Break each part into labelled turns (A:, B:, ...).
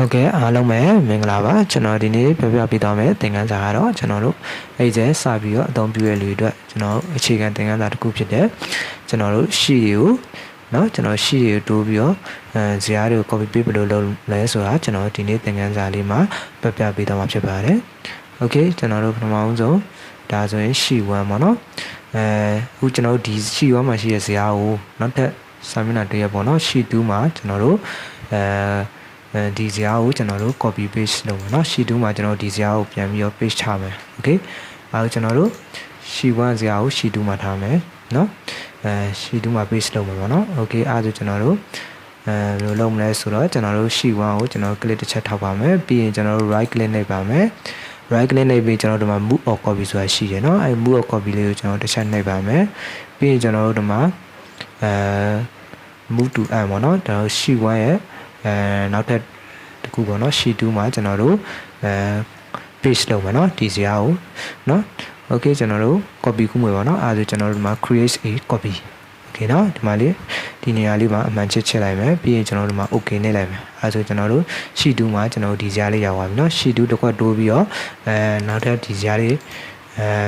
A: Okay အားလုံးပဲမင်္ဂလာပါကျွန်တော်ဒီနေ့ပြောပြပေးသွားမယ်သင်ခန်းစာကတော့ကျွန်တော်တို့အဲ့ကျစပြီးတော့အသုံးပြုရလူတွေအတွက်ကျွန်တော်အခြေခံသင်ခန်းစာတစ်ခုဖြစ်တဲ့ကျွန်တော်တို့ရှီတွေကိုเนาะကျွန်တော်ရှီတွေကိုတိုးပြီးတော့ဇာတ်တွေကို copy paste ဘယ်လိုလုပ်လဲဆိုတာကျွန်တော်ဒီနေ့သင်ခန်းစာလေးမှာပြောပြပေးသွားမှာဖြစ်ပါတယ် Okay ကျွန်တော်တို့ပထမဆုံးဒါဆိုရင်ရှီ1ပေါ့နော်အခုကျွန်တော်တို့ဒီရှီ1မှာရှိတဲ့ဇာတ်ကိုနောက်ထပ်စာမျက်နှာတစ်ရက်ပေါ့နော်ရှီ2မှာကျွန်တော်တို့ဒီဇာတ်ကိုကျွန်တော်တို့ copy paste လုပ်မယ်เนาะ sheet 2မှာကျွန်တော်ဒီဇာတ်ကိုပြန်ပြီးတော့ paste ချမယ် okay အဲဒါကျွန်တော်တို့ sheet 1ဇာတ်ကို sheet 2မှာထားမယ်เนาะsheet 2မှာ paste လုပ်မယ်ပေါ့เนาะ okay အဲဒါကျွန်တော်တို့ဘယ်လိုလုပ်မလဲဆိုတော့ကျွန်တော်တို့ sheet 1ကိုကျွန်တော် click တစ်ချက်ထောက်ပါမယ်ပြီးရင်ကျွန်တော်တို့ right click နှိပ်ပါမယ် right click နှိပ်ပြီးကျွန်တော်တို့ဒီမှာ move or copy ဆိုတာရှိတယ်เนาะအဲ move or copy လေးကိုကျွန်တော်တစ်ချက်နှိပ်ပါမယ်ပြီးရင်ကျွန်တော်တို့ဒီမှာmove to end ပေါ့เนาะကျွန်တော် sheet 1ရဲ့နောက်ထပ်တခုပေါ့နော် sheet 2မှာကျွန်တော်တို့paste လုပ်မယ်နော်ဒီဇာတ်ကိုနော် okay ကျွန်တော်တို့ copy ခုမယ်ပေါ့နော်အဲဒါကျွန်တော်တို့ဒီမှာ create a copy okay နော်ဒီမှာလေးဒီနေရာလေးမှာအမှန်ချစ်လိုက်မယ်ပြီးရင်ကျွန်တော်တို့ဒီမှာ okay နှိပ်လိုက်မယ်အဲဒါကျွန်တော်တို့ sheet 2မှာကျွန်တော်တို့ဒီဇာတ်လေးရောက်သွားပြီနော် sheet 2တစ်ခွက်တိုးပြီးတော့နောက်ထပ်ဒီဇာတ်လေး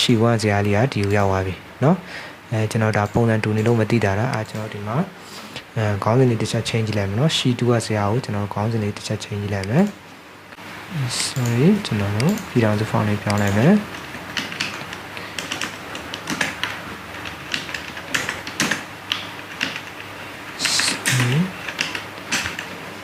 A: sheet 1ဇာတ်လေးကဒီကိုရောက်သွားပြီနော်ကျွန်တော်ဒါပုံစံတူနေလို့မသိတာလားအဲကျွန်တော်ဒီမှာခေါင်းစဉ်လေးတစ်ချက် change လိုက်မယ်နော် sheet 2ကဇာတ်ကိုကျွန်တော်ခေါင်းစဉ်လေးတစ်ချက် change လိုက်မယ် sorry ကျွန်တော်တို့ပြည်ထောင်စု font လေးပြောင်းလိုက်မယ်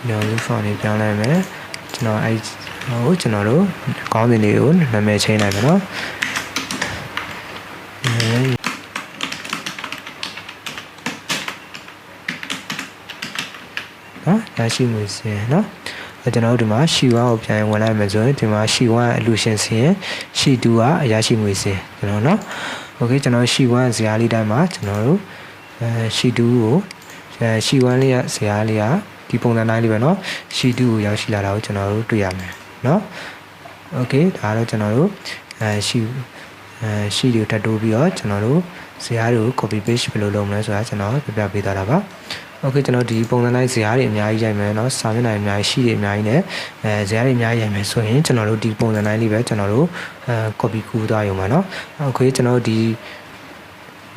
A: ပြည်ထောင်စု font လေးပြောင်းလိုက်မယ်ကျွန်တော်အဲဟိုကျွန်တော်တို့ခေါင်းစဉ်လေးကိုနာမည် change လိုက်မယ်နော်ရရှိမှုစင်เนาะကျွန်တော်တို့ဒီမှာ sheet 1ကိုပြန်ဝင်လိုက်မယ်ဆိုရင်ဒီမှာ sheet 1အလူရှင်စင် sheet 2ကအရာရှိမှုစင်ကျွန်တော်เนาะ okay ကျွန်တော် sheet 1ဇာတ်လေးတိုင်းမှာကျွန်တော်တို့ sheet 2ကိုsheet 1လေးကဇာတ်လေးကဒီပုံစံတိုင်းလေးပဲเนาะ sheet 2ကိုရောက်ရှိလာတာကိုကျွန်တော်တို့တွေ့ရမယ်เนาะ okay ဒါတော့ကျွန်တော်တို့sheet တွေကိုထပ်တိုးပြီးတော့ကျွန်တော်တို့ဇာတ်တွေကို copy paste ဘယ်လိုလုပ်မလဲဆိုတာကျွန်တော်ပြပြပေးသွားတာပါokay ကျွန်တော်ဒီပုံစံတိုင်းဇာတ်တွေအများကြီးရိုက်မယ်เนาะစာမျက်နှာအများကြီးရှိတယ်အများကြီးနဲ့ဇာတ်တွေအများကြီးရိုက်မယ်ဆိုရင်ကျွန်တော်တို့ဒီပုံစံတိုင်းလေးပဲကျွန်တော်တို့copy ကူးသွားရုံပါเนาะ okay ကျွန်တော်ဒီ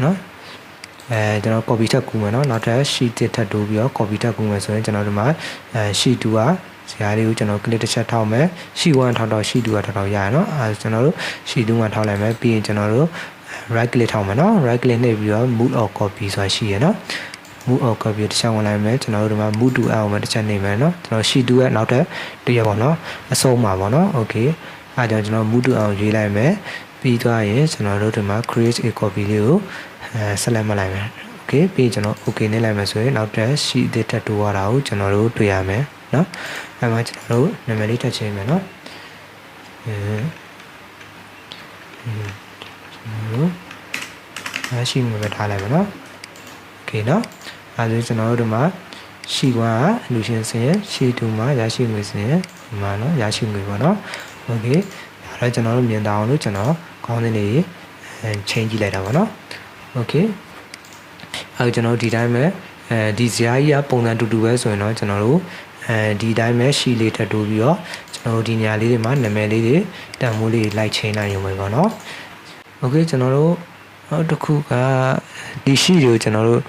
A: เนาะကျွန်တော် copy ထပ်ကူးမယ်เนาะနောက်ထပ် sheet ထပ်တိုးပြီးတော့ copy ထပ်ကူးမယ်ဆိုရင်ကျွန်တော်ဒီမှာsheet 2ကဇာတ်လေးကိုကျွန်တော် click တစ်ချက်ထောက်မယ် sheet 1ထောက်တော့ sheet 2ကထောက်တော့ရရเนาะအဲကျွန်တော်တို့ sheet 2မှာထောက်လိုက်မယ်ပြီးရင်ကျွန်တော်တို့ right click ထောက်မယ်เนาะ right click နှိပ်ပြီးတော့ move or copy ဆိုတာရှိရเนาะmove or copy တစ်ချက်ဝင်လိုက်မယ်ကျွန်တော်တို့ဒီမှာ move to out မှာတစ်ချက်နေမယ်เนาะကျွန်တော် sheet 2ရဲ့နောက်ထပ်တစ်ရက်ပေါ့เนาะအဆုံးမှာပေါ့เนาะ okay အဲဒါကြောင့်ကျွန်တော် move to out ရေးလိုက်မယ်ပြီးသွားရင်ကျွန်တော်တို့ဒီမှာ create a copy လေးကိုဆက်လက်မှတ်လိုက်မယ် okay ပြီးကျွန်တော် okay နေလိုက်မယ်ဆိုရင်နောက်ထပ် sheet တစ်ထပ်တိုးရတာကိုကျွန်တော်တို့တွေ့ရမယ်เนาะအဲမှာကျွန်တော်တို့နာမည်လေးထပ်ချိန်မယ်เนาะရှိမှပဲထားလိုက်မယ်เนาะ okay เนาะအဲဒါကျွန်တော်တို့ဒီမှာရှီ1ကအလူရှင်စင်ရရှီ2မှာရရှိငွေစင်ရဒီမှာเนาะရရှိငွေပေါ့เนาะ okay ဒါတော့ကျွန်တော်တို့မြင်တာအောင်လို့ကျွန်တော်ခေါင်းစဉ်လေးchange ကြည့်လိုက်တာပေါ့เนาะ okay အဲကျွန်တော်တို့ဒီတိုင်းပဲဒီဇာတ်ကြီးကပုံစံတူတူပဲဆိုရင်တော့ကျွန်တော်တို့ဒီတိုင်းပဲရှီလေးထပ်တိုးပြီးတော့ကျွန်တော်တို့ဒီနေရာလေးတွေမှာနာမည်လေးတွေတန်ဖိုးလေးလိုက်ချိန်နိုင်ရုံပဲပေါ့เนาะ okay ကျွန်တော်တို့နောက်တစ်ခုကဒီရှိကိုကျွန်တော်တို့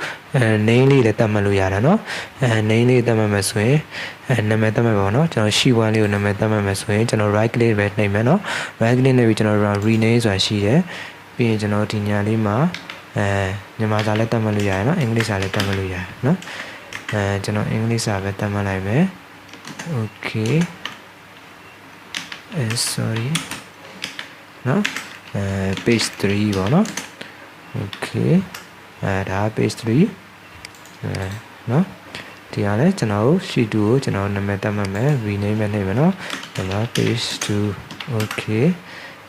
A: name လေးလည်းတတ်မှတ်လို့ရတယ်เนาะname လေးတတ်မှတ်မယ်ဆိုရင်နာမည်တတ်မှတ်ပါเนาะကျွန်တော်ရှိ1လေးကိုနာမည်တတ်မှတ်မယ်ဆိုရင်ကျွန်တော် right click ပဲနှိပ်မယ်เนาะ right click နှိပ်ပြီးကျွန်တော် rename ဆိုတာရှိတယ်ပြီးရင်ကျွန်တော်ဒီညာလေးမှာမြန်မာစာလည်းတတ်မှတ်လို့ရတယ်เนาะအင်္ဂလိပ်စာလည်းတတ်မှတ်လို့ရတယ်เนาะကျွန်တော်အင်္ဂလိပ်စာပဲတတ်မှတ်လိုက်မယ် okay sorry เนาะpage 3ပေါ့เนาะokay ဒါ page 3เนาะဒီဟာလဲကျွန်တော် sheet 2ကိုကျွန်တော်နာမည်တတ်မှတ်မယ် rename ပဲနေမယ်เนาะဒီမှာ page 2 okay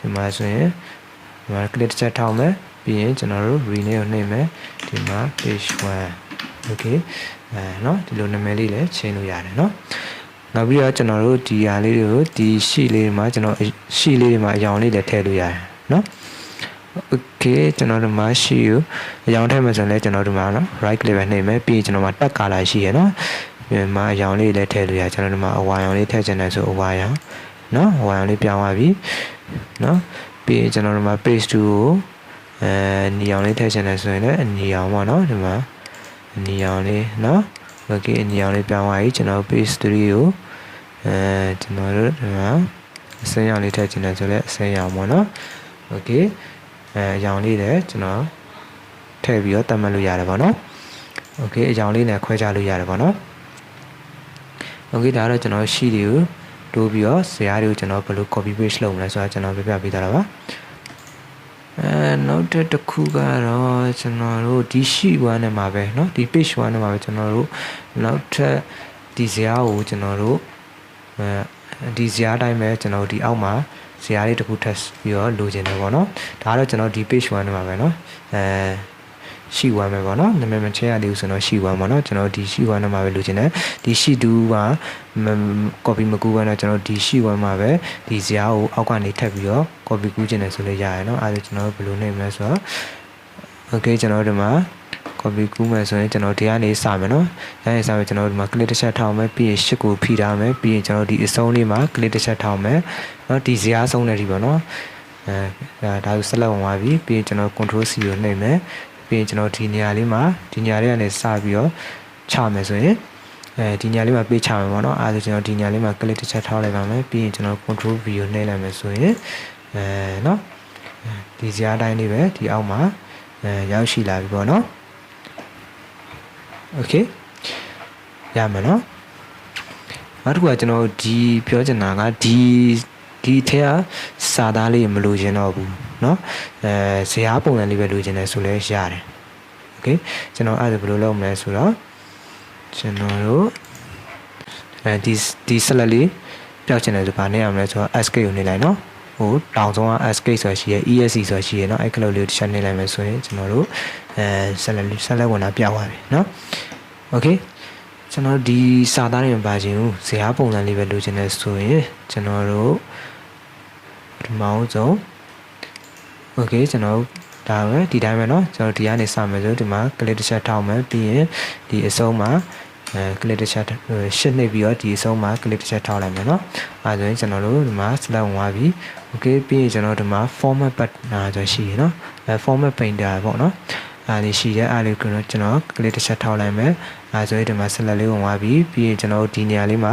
A: ဒီမှာဆိုရင်ဒီမှာ click တစ်ချက်ထောက်မယ်ပြီးရင်ကျွန်တော်တို့ rename ကိုနှိပ်မယ်ဒီမှာ page 1 okay เนาะဒီလိုနာမည်လေးလည်းချိန်လို့ရတယ်เนาะနောက်ပြီးတော့ကျွန်တော်တို့ဒီဟာလေးတွေကိုဒီ sheet လေးမှာကျွန်တော် sheet လေးတွေမှာအရောင်လေးလည်းထည့်လို့ရတယ်เนาะ okay ကျွန်တော်တို့မှာရှိရအရောင်ထည့်မယ်ဆိုရင်လည်းကျွန်တော်တို့မှာเนาะ right click ပဲနှိပ်မယ်ပြီးရင်ကျွန်တော်မှာ tag color ရှိရเนาะ ပြင်မှာအရောင်လေးလည်းထည့်လို့ရကျွန်တော်ဒီမှာအဝါရောင်လေးထည့်ချင်တယ်ဆိုအဝါရောင်နော်အဝါရောင်လေးပြောင်းသွားပြီနော်ပြီးရင်ကျွန်တော်ဒီမှာ page 2ကိုနီရောင်လေးထည့်ချင်တယ်ဆိုရင်လည်းနီရောင်ပေါ့နော်ဒီမှာနီရောင်လေးနော် okay နီရောင်လေးပြောင်းသွားပြီကျွန်တော် page 3ကိုကျွန်တော်တို့ဒီမှာအစမ်းရောင်လေးထည့်ချင်တယ်ဆိုလည်းအစမ်းရောင်ပေါ့နော် okay ရောင်လေးလည်းကျွန်တော်ထည့်ပြီးတော့တတ်မှတ်လို့ရတယ်ပေါ့နော် okay အရောင်လေးနဲ့ခွဲခြားလို့ရတယ်ပေါ့နော် okay ဒါတော့ကျွန်တော်ရှိတွေကိုတိုးပြီးတော့ဇာတ်တွေကိုကျွန်တော်ဘယ်လို copy paste လုပ်မလဲဆိုတာကျွန်တော်ပြပြပေးထားတာပါနောက်တစ်ခုကတော့ကျွန်တော်တို့ဒီ sheet 1နဲ့မှာပဲเนาะဒီ page 1နဲ့မှာပဲကျွန်တော်တို့နောက်ထပ်ဒီဇာတ်ကိုကျွန်တော်တို့ဒီဇာတ်အတိုင်းပဲကျွန်တော်တို့ဒီအောက်မှာဇာတ်လေးတစ်ခုထပ်ပြီးတော့လိုချင်တယ်ပေါ့နော်ဒါကတော့ကျွန်တော်ဒီ page 1နဲ့မှာပဲเนาะsheet 1ပဲပေါ့နော်နာမည်မချဲရသေးဘူးဆိုတော့ sheet 1ပေါ့နော်ကျွန်တော်ဒီ sheet 1နဲ့မှာပဲလိုချင်တယ်ဒီ sheet 2က copy မကူဘဲတော့ကျွန်တော်ဒီ sheet 1မှာပဲဒီဇာတ်ကိုအောက်ကနေထပ်ပြီးတော့ copy ကူးချင်တယ်ဆိုလို့ရတယ်เนาะအဲဒါကျွန်တော်ဘယ်လိုလုပ်မလဲဆိုတော့ okay ကျွန်တော်ဒီမှာ copy ကူးမယ်ဆိုရင်ကျွန်တော်ဒီကနေစမယ်เนาะအဲဒီစမယ်ကျွန်တော်ဒီမှာ click တစ်ချက်ထောက်မယ်ပြီးရင် sheet ကိုဖိထားမယ်ပြီးရင်ကျွန်တော်ဒီအဆုံးလေးမှာ click တစ်ချက်ထောက်မယ်เนาะဒီဇာတ်အဆုံးနဲ့ဒီပေါ့เนาะဒါဆိုဆက်လက်ဝင်သွားပြီပြီးရင်ကျွန်တော် control C ကိုနှိပ်မယ်ပြီးရင်ကျွန်တော်ဒီနေရာလေးမှာဒီနေရာလေးကနေစပြီးတော့ချမယ်ဆိုရင်ဒီနေရာလေးမှာပေးချမယ်ပေါ့နော်အဲဒါကျွန်တော်ဒီနေရာလေးမှာ click တစ်ချက်ထောက်လိုက်ပါမယ်ပြီးရင်ကျွန်တော် control V ကိုနှိပ်လိုက်မယ်ဆိုရင်เนาะဒီဇာတ်တိုင်းလေးပဲဒီအောက်မှာရောက်ရှိလာပြီပေါ့နော် okay ရမယ်နော်နောက်တစ်ခုကကျွန်တော်ဒီပြောချင်တာကဒီထဲကစာသားလေးမလိုချင်တော့ဘူးเนาะဇာတ်ပုံစံလေးပဲလိုချင်တယ်ဆိုလဲရတယ် okay ကျွန်တော်အဲ့ဒါဘယ်လိုလုပ်မလဲဆိုတော့ကျွန်တော်တို့ဒီ select လေးပျောက်ချင်တယ်ဆိုဘာနဲ့ရမလဲဆိုတော့ escape ကိုနေလိုက်เนาะဟိုတောင်ဆုံးက escape ဆိုတာရှိရ esc ဆိုတာရှိရเนาะအဲ့ကလေးလေးတစ်ချက်နေလိုက်မယ်ဆိုရင်ကျွန်တော်တို့select ဝင်တာပျောက်သွားပြီเนาะ okay ကျွန်တော်ဒီစာသားတွေမပါခြင်းဘူးဇာတ်ပုံစံလေးပဲလိုချင်တယ်ဆိုရင်ကျွန်တော်တို့ပထမဆုံး okay ကျွန်တော်ဒါပဲဒီတိုင်းပဲเนาะကျွန်တော်ဒီကနေစမယ်ဆိုဒီမှာ click တစ်ချက်ထောက်မယ်ပြီးရင်ဒီအဆုံးမှာclick တစ်ချက်ရှစ်နှိပ်ပြီးတော့ဒီအဆုံးမှာ click တစ်ချက်ထောက်လိုက်မယ်เนาะအဲဆိုရင်ကျွန်တော်တို့ဒီမှာ select ဝင်သွားပြီ okay ပြီးရင်ကျွန်တော်ဒီမှာ format pattern ဆိုရှိရเนาะformat painter ပေါ့เนาะအဲဒီရှိတဲ့အားလေးကိုကျွန်တော် click တစ်ချက်ထောက်လိုက်မယ်အဲဆိုရင်ဒီမှာ select လေးဝင်သွားပြီပြီးရင်ကျွန်တော်ဒီနေရာလေးမှာ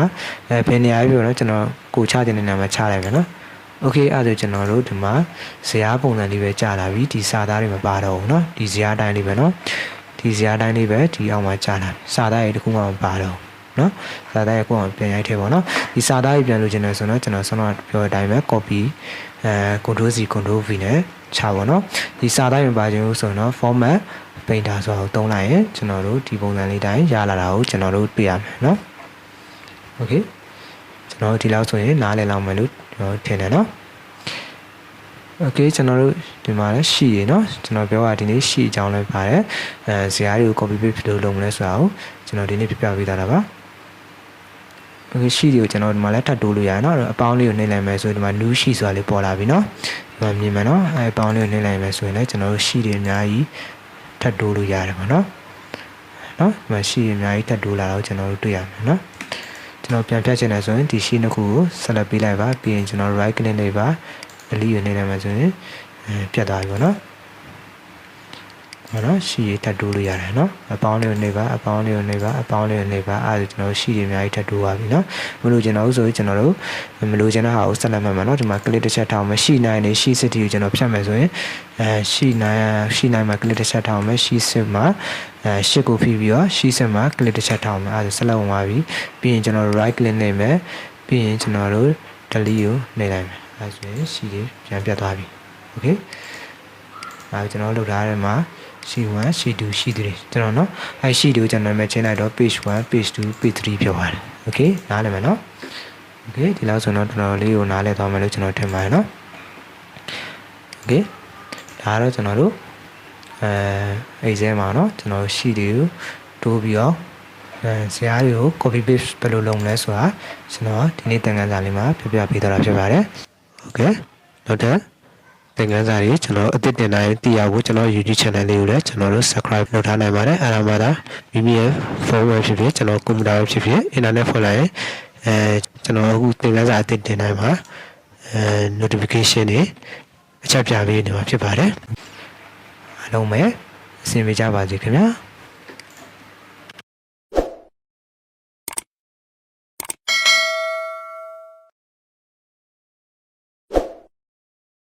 A: ဘယ်နေရာပြီးတော့ကျွန်တော်ကိုချတဲ့နေရာမှာချလိုက်မယ်เนาะokay အဲ့ဒါကျွန်တော်တို့ဒီမှာဇာတ်ပုံစံလေးပဲကြာလာပြီဒီစာသားတွေမပါတော့ဘူးเนาะဒီဇာတ်တိုင်းလေးပဲเนาะဒီဇာတ်တိုင်းလေးပဲဒီအောက်မှာကြာလာပြီစာသားတွေတခုမှမပါတော့เนาะစာသားရဲ့ကိုယ်ကပြန်ရိုက်ထည့်ပါเนาะဒီစာသားတွေပြန်လို့ကျင်တယ်ဆိုတော့ကျွန်တော်ဆောင်းပြောတဲ့အတိုင်းပဲ copy control C control V နဲ့ချပါเนาะဒီစာသားတွေမပါခြင်းလို့ဆိုတော့ format painter ဆိုတာကိုတုံးလိုက်ရင်ကျွန်တော်တို့ဒီပုံစံလေးတိုင်းရလာတာကိုကျွန်တော်တို့တွေ့ရမယ်เนาะ okay ကျွန်တော်ဒီလောက်ဆိုရင်နားလည်လောက်မယ်လို့ကျွန်တော်ထင်တယ်เนาะ okay ကျွန်တော်တို့ဒီမှာလည်းရှိရเนาะကျွန်တော်ပြောတာဒီနေ့ရှိအကြောင်းလည်းပါတယ်ဇာတ်တွေကို copy paste လုပ်လုပ်မလဲဆိုတာကိုကျွန်တော်ဒီနေ့ပြပြပေးထားတာပါ okay ရှိတွေကိုကျွန်တော်ဒီမှာလည်းထပ်တိုးလို့ရတယ်เนาะအပေါင်းလေးကိုနှိပ်လိုက်မယ်ဆိုရင်ဒီမှာ new sheet ဆိုတာလေးပေါ်လာပြီเนาะဒီမှာမြင်မယ်เนาะအပေါင်းလေးကိုနှိပ်လိုက်မယ်ဆိုရင်လည်းကျွန်တော်တို့ရှိတွေအများကြီးထပ်တိုးလို့ရတယ်ပေါ့เนาะဒီမှာရှိတွေအများကြီးထပ်တိုးလာတော့ကျွန်တော်တို့တွေ့ရမယ်เนาะကျွန်တော်ပြန်ဖြတ်ချင်တယ်ဆိုရင်ဒီ sheet နှစ်ခုကို select ပေးလိုက်ပါပြီးရင်ကျွန်တော် right click လေးပါdelete ယူနေတယ်မှာဆိုရင်ပြတ်သွားပြီပေါ့နော်ဟုတ်နော်ရှိရထပ်တိုးလို့ရတယ်နော်အပေါင်းလေးကိုနေပါအပေါင်းလေးကိုနေပါအပေါင်းလေးကိုနေပါအဲဒါကျွန်တော်ရှိရအများကြီးထပ်တိုးပါပြီနော်မလို့ကျွန်တော်ဆိုရင်ကျွန်တော်တို့မလို့ကျွန်တော်ဟာကိုဆက်လက်မှတ်မှာနော်ဒီမှာ click တစ်ချက်ထောက်မယ်ရှိနိုင်နေရှိစစ်တီကိုကျွန်တော်ဖြတ်မယ်ဆိုရင်ရှိနိုင်မှာ click တစ်ချက်ထောက်မယ်ရှိစစ်မှာရှစ်ကိုဖိပြီးတော့ရှိစစ်မှာ click တစ်ချက်ထောက်မယ်အဲဒါဆက်လက်ဝင်သွားပြီပြီးရင်ကျွန်တော် right click နေမယ်ပြီးရင်ကျွန်တော်တို့ delete ကိုနေလိုက်မယ်အဲဆိုရင်ရှိရပြန်ပြတ်သွားပြီ okay အဲကျွန်တော်လုပ်ထားတဲ့မှာရှိ1ရှိ2ရှိ3ကျွန်တော်เนาะအဲရှိ2ကိုကျွန်တော်နာမည်ချင်းလိုက်တော့ page 1 page 2 page 3ဖြစ်သွားတယ် okay နားလည်မယ်เนาะ okay ဒီလောက်ဆိုတော့တော်တော်လေးကိုနားလည်သွားမယ်လို့ကျွန်တော်ထင်ပါတယ်เนาะ okay ဒါတော့ကျွန်တော်တို့exam မှာเนาะကျွန်တော်ရှိတွေကိုတိုးပြီးတော့ဇာတ်တွေကို copy paste ဘယ်လိုလုပ်မလဲဆိုတာကျွန်တော်ဒီနေ့သင်ခန်းစာလေးမှာပြပြပေးထားတာဖြစ်ပါတယ် okay နောက်ထပ် သင်ခန်းစာတွေကျွန်တော်အသစ်တင်တိုင်းသိရဖို့ကျွန်တော် YouTube channel လေးကိုလည်းကျွန်တော်တို့ subscribe လုပ်ထားနိုင်ပါတယ်အဲ့ဒါမှသာမိမိရဲ့ဖုန်းပဲဖြစ်ဖြစ်ကျွန်တော်ကွန်ပျူတာပဲဖြစ်ဖြစ် internet ဖွင့်လိုက်ရင်ကျွန်တော်အခုသင်ခန်းစာအသစ်တင်တိုင်းမှာnotification တွေအချက်ပြပေးနေမှာဖြစ်ပါတယ်အားလုံးပဲအဆင်ပြေကြပါစေခင်ဗျာ